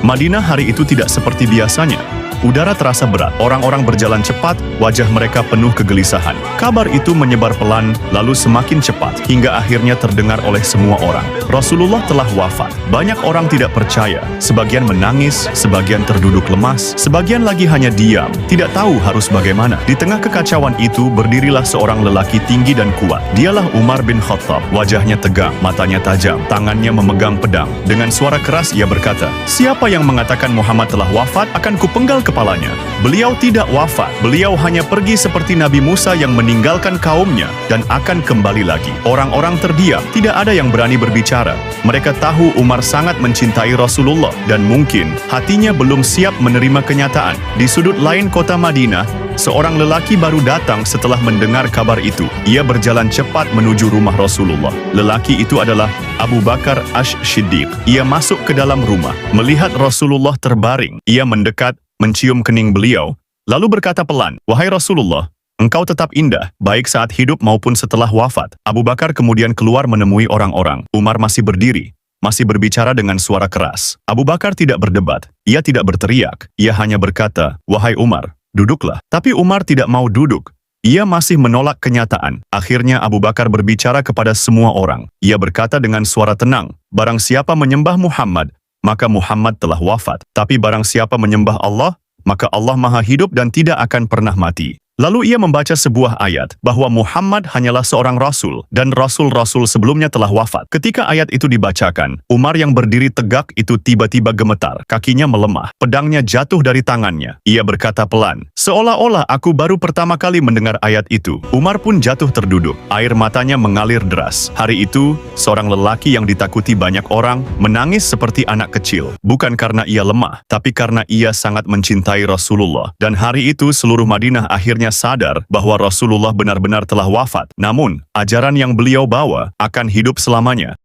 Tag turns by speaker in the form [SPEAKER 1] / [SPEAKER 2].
[SPEAKER 1] Madinah hari itu tidak seperti biasanya. Udara terasa berat, orang-orang berjalan cepat, wajah mereka penuh kegelisahan. Kabar itu menyebar pelan, lalu semakin cepat, hingga akhirnya terdengar oleh semua orang. Rasulullah telah wafat. Banyak orang tidak percaya, sebagian menangis, sebagian terduduk lemas, sebagian lagi hanya diam, tidak tahu harus bagaimana. Di tengah kekacauan itu, berdirilah seorang lelaki tinggi dan kuat. Dialah Umar bin Khattab, wajahnya tegang, matanya tajam, tangannya memegang pedang. Dengan suara keras ia berkata, "Siapa yang mengatakan Muhammad telah wafat, akan kupenggal kepalanya." Beliau tidak wafat, beliau hanya pergi seperti Nabi Musa yang meninggalkan kaumnya dan akan kembali lagi. Orang-orang terdiam, tidak ada yang berani berbicara. Mereka tahu Umar sangat mencintai Rasulullah dan mungkin hatinya belum siap menerima kenyataan. Di sudut lain kota Madinah, seorang lelaki baru datang setelah mendengar kabar itu. Ia berjalan cepat menuju rumah Rasulullah. Lelaki itu adalah Abu Bakar Ash-Shiddiq. Ia masuk ke dalam rumah, melihat Rasulullah terbaring. Ia mendekat, mencium kening beliau, lalu berkata pelan, "Wahai Rasulullah, engkau tetap indah, baik saat hidup maupun setelah wafat." Abu Bakar kemudian keluar menemui orang-orang. Umar masih berdiri, masih berbicara dengan suara keras. Abu Bakar tidak berdebat, ia tidak berteriak, ia hanya berkata, "Wahai Umar, duduklah." Tapi Umar tidak mau duduk. Ia masih menolak kenyataan. Akhirnya Abu Bakar berbicara kepada semua orang. Ia berkata dengan suara tenang, "Barang siapa menyembah Muhammad, maka Muhammad telah wafat. Tapi barang siapa menyembah Allah, maka Allah Maha Hidup dan tidak akan pernah mati." Lalu ia membaca sebuah ayat bahwa Muhammad hanyalah seorang rasul dan rasul-rasul sebelumnya telah wafat. Ketika ayat itu dibacakan, Umar yang berdiri tegak itu tiba-tiba gemetar, kakinya melemah, pedangnya jatuh dari tangannya. Ia berkata pelan, "Seolah-olah aku baru pertama kali mendengar ayat itu." Umar pun jatuh terduduk, air matanya mengalir deras. Hari itu, seorang lelaki yang ditakuti banyak orang menangis seperti anak kecil, bukan karena ia lemah, tapi karena ia sangat mencintai Rasulullah. Dan hari itu seluruh Madinah akhirnya sadar bahwa Rasulullah benar-benar telah wafat. Namun, ajaran yang beliau bawa akan hidup selamanya.